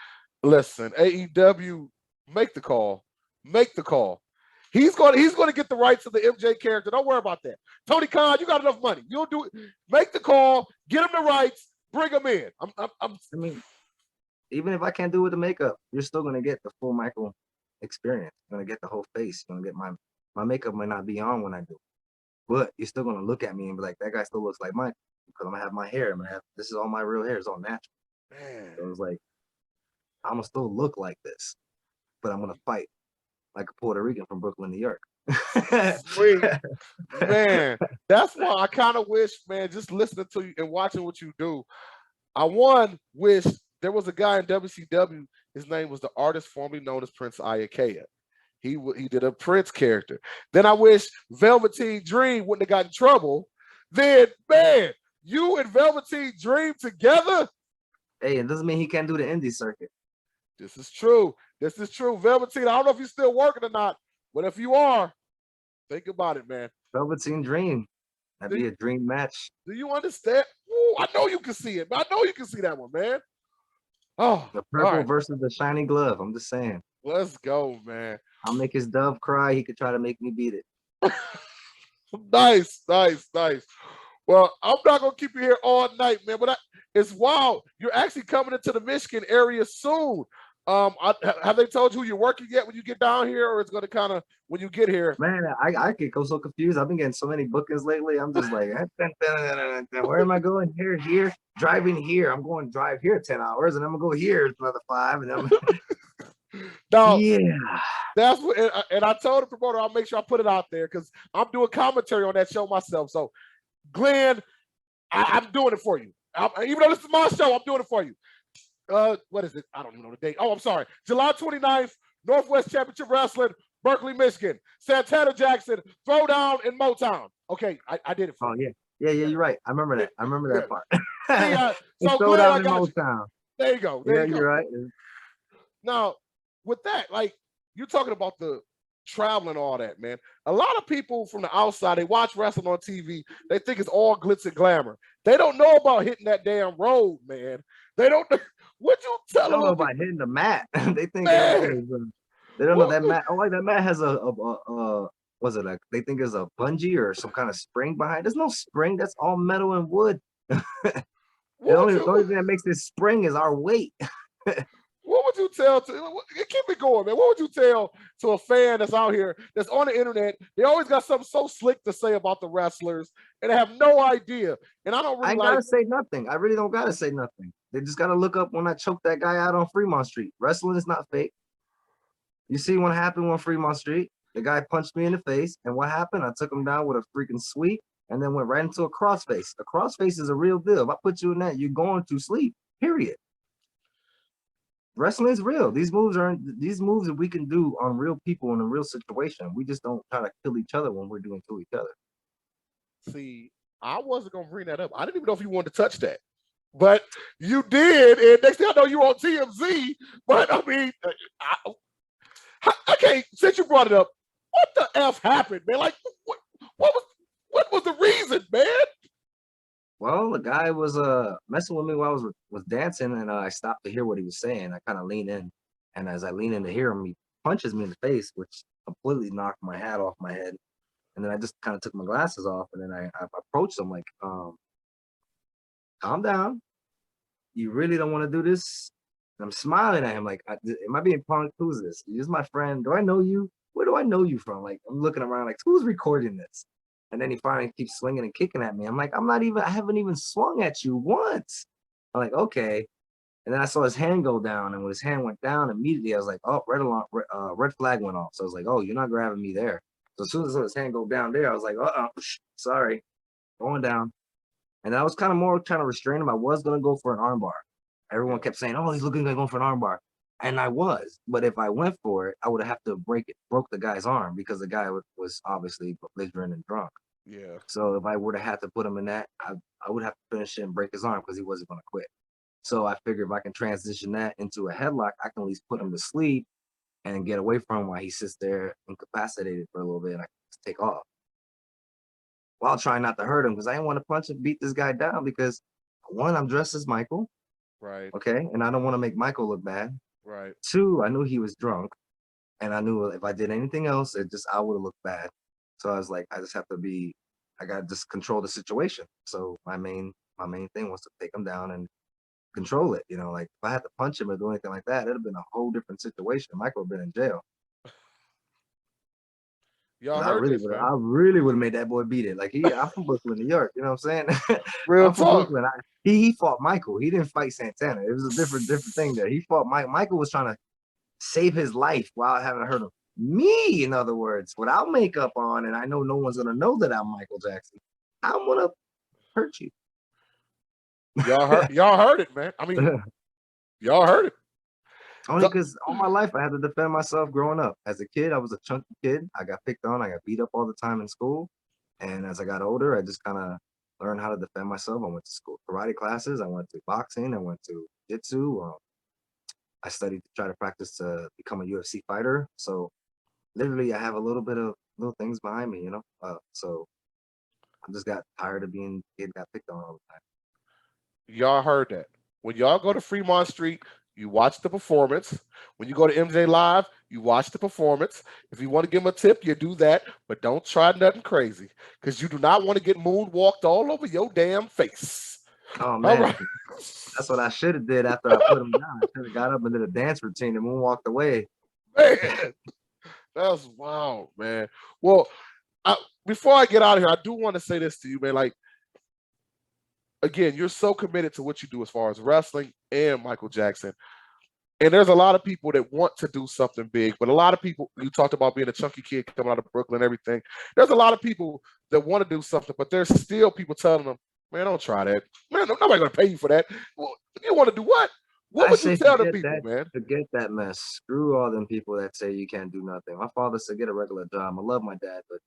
Listen, AEW, make the call. Make the call. He's going to get the rights to the MJ character. Don't worry about that. Tony Khan, you got enough money. You'll do it. Make the call. Get him the rights. Bring him in. I mean, even if I can't do it with the makeup, you're still gonna get the full Michael experience. You're gonna get the whole face. You're gonna get my makeup might not be on when I do, but you're still gonna look at me and be like, that guy still looks like Michael, because I'm gonna have my hair. This is all my real hair. It's all natural. Man. So it's like I'm gonna still look like this, but I'm gonna fight like a Puerto Rican from Brooklyn, New York. Sweet. Man, that's why I kind of wish, man, just listening to you and watching what you do, I wish there was a guy in WCW. His name was the artist formerly known as Prince Iakea. He did a Prince character. Then I wish Velveteen Dream wouldn't have got in trouble. Then, man, you and Velveteen Dream together? Hey, it doesn't mean he can't do the indie circuit. This is true. This is true. Velveteen, I don't know if you're still working or not, but if you are, think about it, man. Velveteen Dream. That'd be a dream match. Do you understand? Ooh, I know you can see it. I know you can see that one, man. Oh, the purple versus the shiny glove. I'm just saying. Let's go, man. I'll make his dove cry. He could try to make me beat it. Nice. Well, I'm not gonna keep you here all night, man. But it's wild. You're actually coming into the Michigan area soon. Have they told you who you're working yet when you get down here, or it's gonna kind of when you get here? Man, I get so confused. I've been getting so many bookings lately. I'm just like, where am I going? Here, driving here. I'm going to drive here 10 hours, and I'm gonna go here another 5, and then no, yeah, that's what. And I told the promoter I'll make sure I put it out there because I'm doing commentary on that show myself. So, Glenn, I'm doing it for you. Even though this is my show, I'm doing it for you. What is it? I don't even know the date. Oh, I'm sorry. July 29th, Northwest Championship Wrestling, Berkeley, Michigan. Santana Jackson, Throwdown in Motown. Okay, I did it for you. Yeah, you're right. I remember that. I remember that part. So Throwdown in Motown. There you go. You're right. Now, with that, like, you're talking about the traveling, all that, man. A lot of people from the outside, they watch wrestling on TV. They think it's all glitz and glamour. They don't know about hitting that damn road, man. They don't. What you tell them? They don't know about hitting the mat. They think they don't know that mat. Oh, like that mat has was it like they think it's a bungee or some kind of spring behind. There's no spring. That's all metal and wood. The only thing that makes this spring is our weight. What would you tell keep it going, man? What would you tell to a fan that's out here, that's on the internet? They always got something so slick to say about the wrestlers, and they have no idea. And I don't really gotta say nothing. I really don't gotta say nothing. They just gotta look up when I choked that guy out on Fremont Street. Wrestling is not fake. You see what happened on Fremont Street? The guy punched me in the face, and what happened? I took him down with a freaking sweep, and then went right into a crossface. A crossface is a real deal. If I put you in that, you're going to sleep. Period. Wrestling is real. These moves that we can do on real people in a real situation. We just don't try to kill each other when we're doing to each other. See, I wasn't gonna bring that up. I didn't even know if you wanted to touch that, but you did. And next thing I know, you're on TMZ. But I mean, okay, since you brought it up, what the F happened, man? Like, what was the reason, man? Well, the guy was messing with me while I was dancing, and I stopped to hear what he was saying. I kind of leaned in, and as I lean in to hear him, he punches me in the face, which completely knocked my hat off my head. And then I just kind of took my glasses off, and then I approached him like, calm down. You really don't want to do this? And I'm smiling at him like, am I being punked? Who's this? You're my friend. Do I know you? Where do I know you from? Like, I'm looking around like, who's recording this? And then he finally keeps swinging and kicking at me. I'm like, I haven't even swung at you once. I'm like, okay. And then I saw his hand go down, and when his hand went down, immediately I was like, oh, red flag went off. So I was like, oh, you're not grabbing me there. So as soon as I saw his hand go down there, I was like, sorry. going down. And I was kind of more trying to restrain him. I was going to go for an armbar. Everyone kept saying, oh, he's looking like going for an armbar. And I was. But if I went for it, I would have to broke the guy's arm because the guy was obviously belligerent and drunk. Yeah. So if I would have had to put him in that, I would have to finish it and break his arm because he wasn't going to quit. So I figured if I can transition that into a headlock, I can at least put him to sleep and get away from him while he sits there incapacitated for a little bit and I can just take off. While trying not to hurt him because I didn't want to punch and beat this guy down because one, I'm dressed as Michael. Right. Okay. And I don't want to make Michael look bad. Right. Two, I knew he was drunk. And I knew if I did anything else, I would have looked bad. So I was like, I gotta just control the situation. So my main thing was to take him down and control it. Like if I had to punch him or do anything like that, it'd have been a whole different situation. Michael would have been in jail. Y'all heard this, man. I really would have made that boy beat it. Like I'm from Brooklyn, New York. You know what I'm saying? Real I'm from talk. Brooklyn. He fought Michael. He didn't fight Santana. It was a different thing there. He fought Mike. Michael was trying to save his life while having hurt him. Me, in other words, without makeup on, and I know no one's gonna know that I'm Michael Jackson. I'm gonna hurt you. Y'all heard it, man. I mean, y'all heard it. Only because all my life I had to defend myself growing up. As a kid, I was a chunky kid. I got picked on. I got beat up all the time in school. And as I got older, I just kind of learned how to defend myself. I went to school karate classes. I went to boxing. I went to jiu-jitsu. I studied to try to practice to become a UFC fighter. So literally, I have a little bit of little things behind me, So I just got tired of being kid got picked on all the time. Y'all heard that. When y'all go to Fremont Street, you watch the performance. When you go to MJ Live, you watch the performance. If you want to give him a tip, you do that, but don't try nothing crazy because you do not want to get moonwalked all over your damn face. Oh man, all right. That's what I should have did after I put him down. I should have got up and did a dance routine and moonwalked away. Man, that's wild, man. Well, before I get out of here, I do want to say this to you, man. Like, again, you're so committed to what you do as far as wrestling and Michael Jackson. And there's a lot of people that want to do something big, but a lot of people, you talked about being a chunky kid coming out of Brooklyn and everything. There's a lot of people that want to do something, but there's still people telling them, man, don't try that. Man, nobody's going to pay you for that. Well, you want to do what? What would you tell the people, man? Forget that mess. Screw all them people that say you can't do nothing. My father said, get a regular job. I love my dad, but,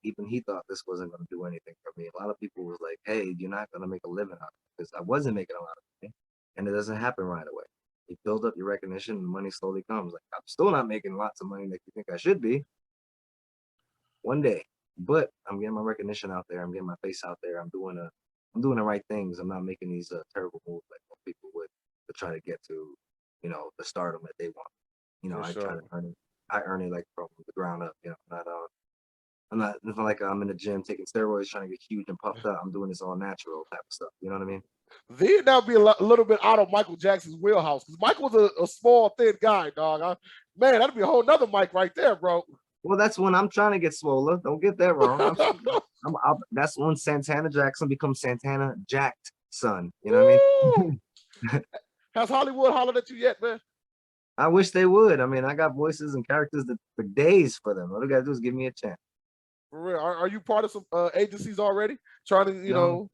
even he thought this wasn't going to do anything for me. A lot of people was like, hey, you're not going to make a living out of it because I wasn't making a lot of money, and it doesn't happen right away. You build up your recognition and money slowly comes. Like, I'm still not making lots of money like you think I should be. One day. But I'm getting my recognition out there. I'm getting my face out there. I'm doing the right things. I'm not making these terrible moves like most people would to try to get to, the stardom that they want. I try to earn it. I earn it like from the ground up. I'm not like I'm in the gym taking steroids trying to get huge and puffed up. I'm doing this all natural type of stuff. You know what I mean? Then that would be a little bit out of Michael Jackson's wheelhouse because Michael was a small, thin guy, dog. Man, that'd be a whole nother Mike right there, bro. Well, that's when I'm trying to get swole. Don't get that wrong. That's when Santana Jackson becomes Santana Jacked son. You know what I mean? Has Hollywood hollered at you yet, man? I wish they would. I mean, I got voices and characters for days for them. All they gotta do is give me a chance. For real. Are you part of some agencies already? Trying to, No.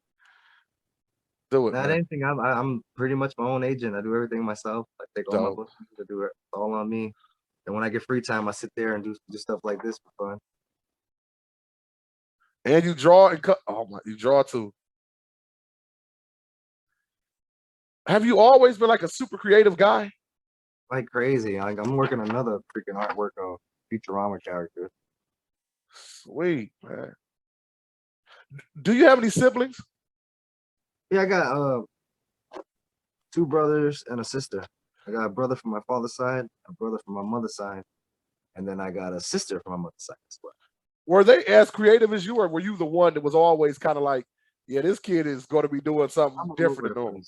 Do it. Not man. anything. I'm pretty much my own agent. I do everything myself. I take all my bookings. I do it all on me. And when I get free time, I sit there and do stuff like this for fun. And you draw and cut. Oh my, you draw too. Have you always been like a super creative guy? Like crazy. Like I'm working another freaking artwork of Futurama characters. Sweet, man. Do you have any siblings? Yeah, I got 2 brothers and a sister. I got a brother from my father's side, a brother from my mother's side, and then I got a sister from my mother's side as well. Were they as creative as you, or were you the one that was always kind of like, yeah, this kid is going to be doing something different than normal?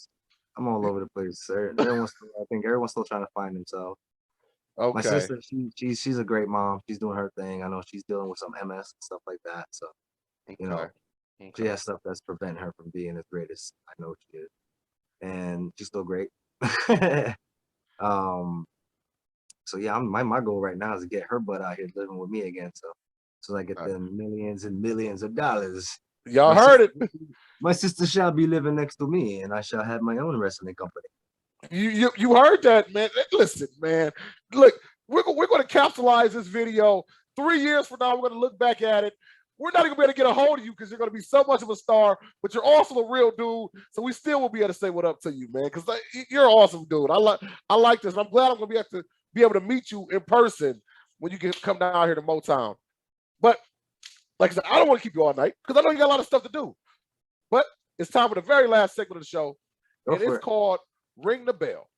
I'm all over the place, sir. I think everyone's still trying to find themselves. Okay. My sister, she's a great mom. She's doing her thing. I know she's dealing with some MS and stuff like that. So, she has stuff that's preventing her from being as great as I know she is, and she's still great. So yeah, my goal right now is to get her butt out here living with me again. So I get them millions and millions of dollars. Y'all heard it. My sister shall be living next to me, and I shall have my own wrestling company. You heard that, man. Listen, man. Look, we're going to capitalize this video. 3 years from now, we're going to look back at it. We're not even going to be able to get a hold of you because you're going to be so much of a star, but you're also a real dude. So we still will be able to say what up to you, man, because you're an awesome dude. I like this. I'm glad I'm going to be able to meet you in person when you can come down here to Motown. But like I said, I don't want to keep you all night because I know you got a lot of stuff to do. But it's time for the very last segment of the show, and it's called Ring the Bell.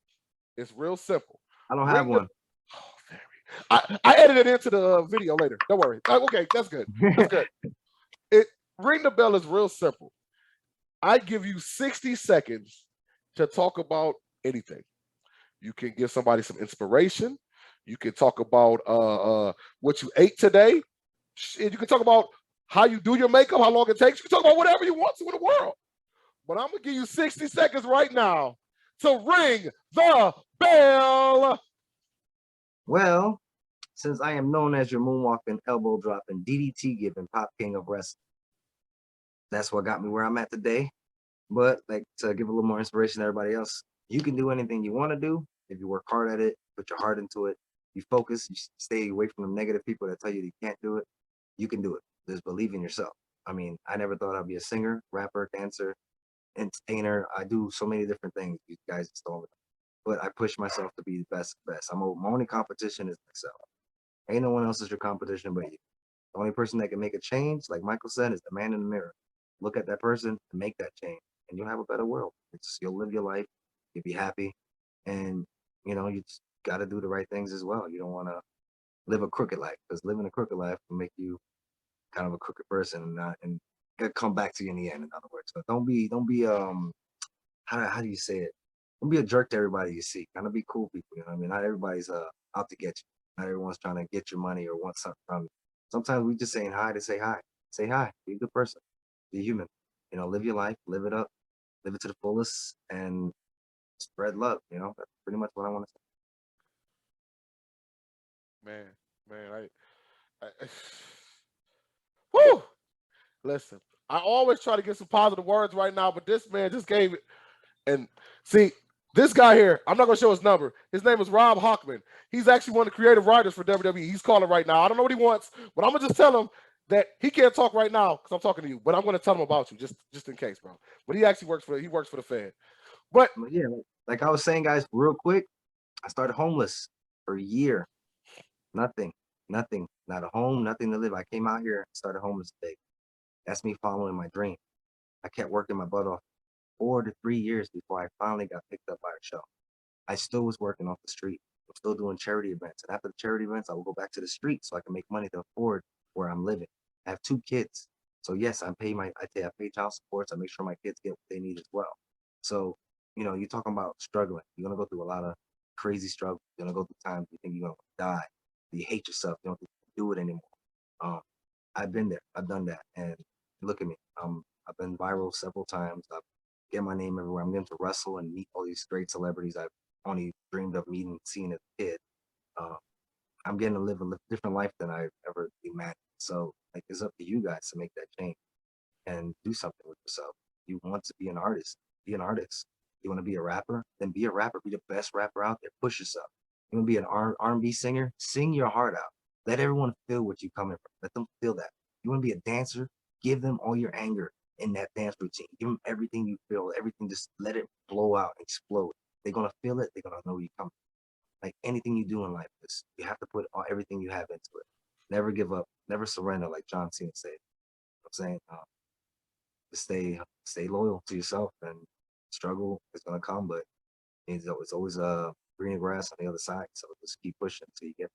It's real simple. I don't have one. I edited it into the video later. Don't worry. Okay, that's good. That's good. Ring the bell is real simple. I give you 60 seconds to talk about anything. You can give somebody some inspiration. You can talk about what you ate today. You can talk about how you do your makeup, how long it takes. You can talk about whatever you want to in the world. But I'm going to give you 60 seconds right now to ring the bell. Well, since I am known as your moonwalking, elbow dropping, DDT giving pop king of wrestling, that's what got me where I'm at today. But like to give a little more inspiration to everybody else, you can do anything you want to do if you work hard at it, put your heart into it, you focus, you stay away from the negative people that tell you can't do it. You can do it. Just believe in yourself. I mean, I never thought I'd be a singer, rapper, dancer, entertainer. I do so many different things. You guys just don't. But I push myself to be the best. My only competition is myself. Ain't no one else is your competition but you. The only person that can make a change, like Michael said, is the man in the mirror. Look at that person and make that change, and you'll have a better world. You'll live your life, you'll be happy, and you just got to do the right things as well. You don't want to live a crooked life, because living a crooked life will make you kind of a crooked person and come back to you in the end. In other words, so don't be how do you say it? Don't be a jerk to everybody you see. Kind of be cool people. You know what I mean? Not everybody's out to get you. Not everyone's trying to get your money or want something from you. Sometimes we just saying hi to say hi. Say hi. Be a good person. Be human. Live your life. Live it up. Live it to the fullest and spread love. That's pretty much what I want to say. Man, I woo! Listen, I always try to get some positive words right now, but this man just gave it. And see, this guy here, I'm not going to show his number. His name is Rob Hockman. He's actually one of the creative writers for WWE. He's calling right now. I don't know what he wants, but I'm going to just tell him that he can't talk right now because I'm talking to you. But I'm going to tell him about you just in case, bro. But he actually works for the Fed. But yeah, like I was saying, guys, real quick, I started homeless for a year. Nothing, not a home, nothing to live. I came out here and started homeless today. That's me following my dream. I kept working my butt off 4 to 3 years before I finally got picked up by a show. I still was working off the street. I'm still doing charity events. And after the charity events, I will go back to the street so I can make money to afford where I'm living. I have 2 kids. So yes, I pay child supports. I make sure my kids get what they need as well. So, you're talking about struggling. You're going to go through a lot of crazy struggles. You're going to go through times you think you're going to die. You hate yourself. You don't think you can do it anymore. I've been there. I've done that. And look at me. I've been viral several times. I've get my name everywhere. I'm getting to wrestle and meet all these great celebrities I've only dreamed of meeting and seeing as a kid. I'm getting to live a different life than I ever imagined. So it's up to you guys to make that change and do something with yourself. You want to be an artist, be an artist. You want to be a rapper, then be a rapper. Be the best rapper out there. Push yourself. You want to be an R&B singer? Sing your heart out. Let everyone feel what you're coming from. Let them feel that. You want to be a dancer? Give them all your anger in that dance routine. Give them everything you feel, everything, just let it blow out, explode. They're going to feel it. They're going to know you come. Like anything you do in life, you have to put everything you have into it. Never give up, never surrender, like John Cena said. I'm saying, just stay loyal to yourself, and struggle is going to come, but it's always green grass on the other side. So just keep pushing until you get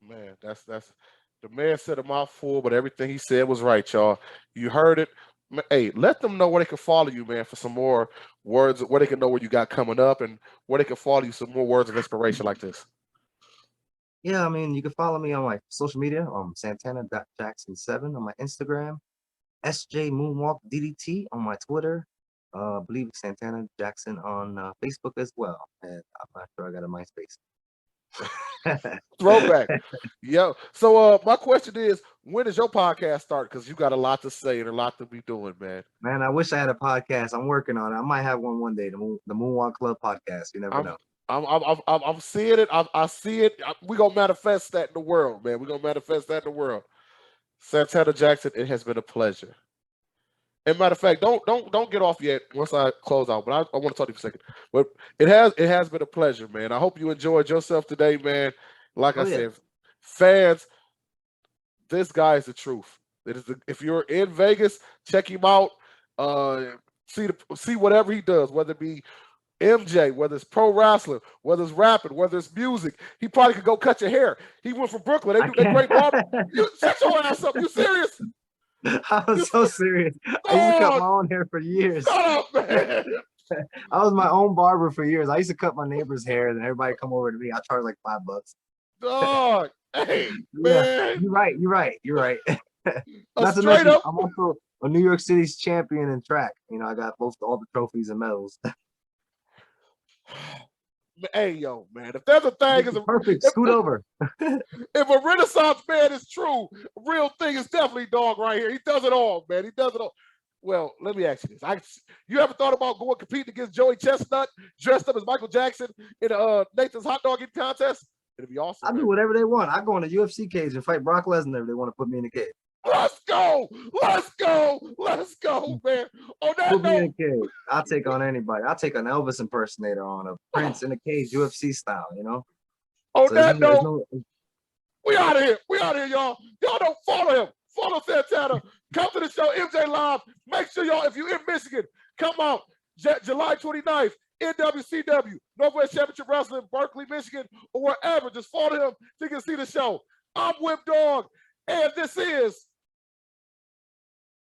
there. Man, that's the man said a mouthful, but everything he said was right, y'all. You heard it. Hey, let them know where they can follow you, man, for some more words, where they can know what you got coming up, and where they can follow you, some more words of inspiration like this. Yeah, I mean, you can follow me on my social media, Santana.Jackson7 on my Instagram, SJ Moonwalk DDT on my Twitter. I believe Santana Jackson on Facebook as well. And I'm not sure I got a MySpace. Throwback. Yo. So my question is, when does your podcast start? Because you got a lot to say and a lot to be doing, man. Man, I wish I had a podcast. I'm working on it. I might have one day. The Moonwalk Club podcast. You never know. I'm seeing it. I see it. We're gonna manifest that in the world, man. We're gonna manifest that in the world. Santana Jackson, it has been a pleasure. And matter of fact, don't get off yet once I close out. But I want to talk to you for a second. But it has been a pleasure, man. I hope you enjoyed yourself today, man. Like I said, fans, this guy is the truth. If you're in Vegas, check him out. See whatever he does, whether it be MJ, whether it's pro wrestling, whether it's rapping, whether it's music. He probably could go cut your hair. He went from Brooklyn. They great barber. You shut your ass up. You serious? I was so serious. I used to cut my own hair for years. Shut up, man. I was my own barber for years. I used to cut my neighbor's hair, and everybody come over to me. I charge like $5. Dog, hey, man. You're right. Straight up. I'm also a New York City's champion in track. You know, I got all the trophies and medals. Hey, yo, man, if there's a thing, is perfect. Scoot over. If a Renaissance man is true, a real thing is definitely Dog right here. He does it all, man. He does it all. Well, let me ask you this. You ever thought about going competing against Joey Chestnut, dressed up as Michael Jackson in Nathan's hot dog eating contest? It'd be awesome. I'll do whatever they want. I go in a UFC cage and fight Brock Lesnar if they want to put me in the cage. Let's go, man. On that note, I'll take on anybody. I'll take an Elvis impersonator on a Prince in a cage, UFC style, you know? On that note, we out of here. Y'all. Y'all don't follow him. Follow Santana. Come to the show, MJ Live. Make sure y'all, if you're in Michigan, come out July 29th, NWCW, Northwest Championship Wrestling, Berkeley, Michigan, or wherever. Just follow him so you can see the show. I'm Whip Dog, and this is...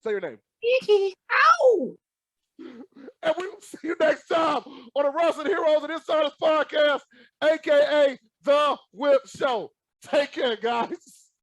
Say your name. Ow! And we will see you next time on the Wrestling Heroes and Insiders Podcast, a.k.a. The Whip Show. Take care, guys.